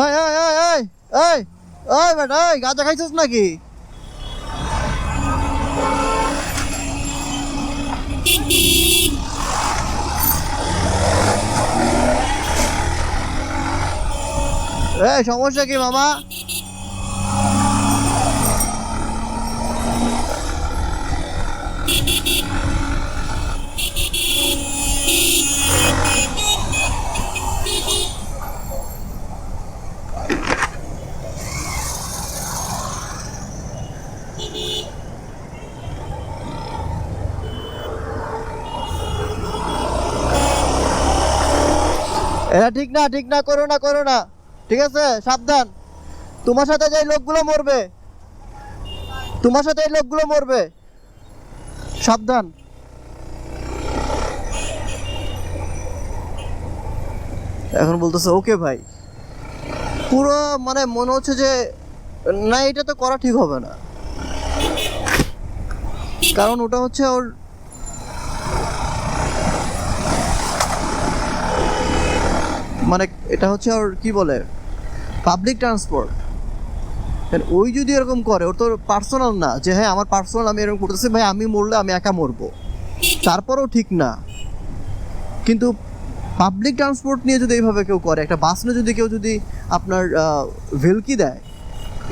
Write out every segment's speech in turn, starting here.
এই এই এই এই এই এই বেটা, এই গাঁজা খাইছিস নাকি? এই সমস্যা কি মামা? এটা ঠিক না, ঠিক না, করো না, করো না, ঠিক আছে? সাবধান, তোমার সাথে যে লোকগুলো মরবে, তোমার সাথে এই লোকগুলো মরবে, সাবধান। এখন বলতেছে ওকে ভাই, পুরো মানে মনে হচ্ছে যে না, এটা তো করা ঠিক হবে না, কারণ ওটা হচ্ছে ওর মানে এটা হচ্ছে ওর কি বলে, পাবলিক ট্রান্সপোর্ট। ওই যদি এরকম করে, ওর তো পার্সোনাল না যে হ্যাঁ আমার পার্সোনাল আমি এরকম করতেছি, ভাই আমি মরলে আমি একা মরবো, তারপরেও ঠিক না। কিন্তু পাবলিক ট্রান্সপোর্ট নিয়ে যদি এইভাবে কেউ করে, একটা বাস নিয়ে যদি কেউ যদি আপনার ভেলকি দেয়,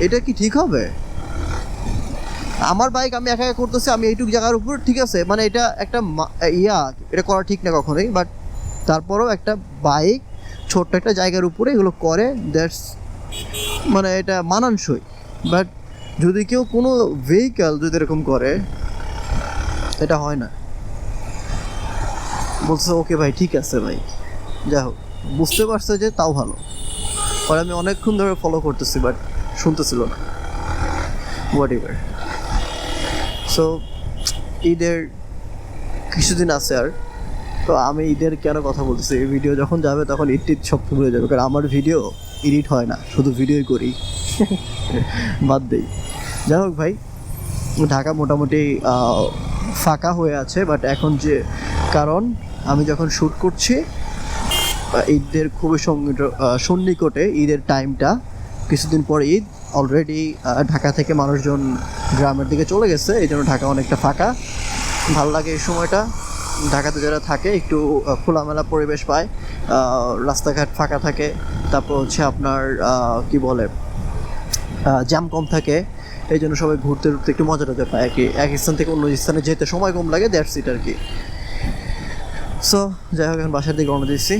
এটা কি ঠিক হবে? আমার বাইক আমি একা একা করতেছি, আমি এইটুকু জায়গার উপর, ঠিক আছে, মানে এটা একটা এটা করা ঠিক না কখনোই, বাট তারপরেও একটা বাইক ছোট্ট একটা জায়গার উপরে এগুলো করে, দ্যাটস মানে এটা মানানসই। বাট যদি কেউ কোনো ভেহিক্যাল যদি এরকম করে, এটা হয় না। বলছে ওকে ভাই ঠিক আছে ভাই, যাই হোক, বুঝতে পারছে যে তাও ভালো। পরে আমি অনেকক্ষণ ধরে ফলো করতেছি, বাট শুনতেছিল না, হোয়াট এভার। সো ঈদের কিছুদিন আছে আর, তো আমি ঈদের কেন কথা বলতেছি, এই ভিডিও যখন যাবে তখন ঈদ সব ভুলে যাবে, কারণ আমার ভিডিও এডিট হয় না, শুধু ভিডিওই করি। বাদ দেই। যাই হোক ভাই, ঢাকা মোটামুটি ফাঁকা হয়ে আছে, বাট এখন যে কারণ আমি যখন শ্যুট করছি ঈদের খুবই সন্নিকটে, ঈদের টাইমটা কিছুদিন পর ঈদ, অলরেডি ঢাকা থেকে মানুষজন গ্রামের দিকে চলে গেছে, এই জন্য ঢাকা অনেকটা ফাঁকা। ভাল লাগে এই সময়টা, ঢাকাতে যারা থাকে একটু খোলামেলা পরিবেশ পায়, রাস্তাঘাট ফাঁকা থাকে, তারপর হচ্ছে আপনার কি বলে জ্যাম কম থাকে, এই জন্য সবাই ঘুরতে ঘুরতে একটু মজা টজা পায় আর কি, এক স্থান থেকে অন্য স্থানে যেতে সময় কম লাগে, দ্যাটস ইট আর কি। সো যাই হোক, এখন বাসার দিকে রওনা দিচ্ছি।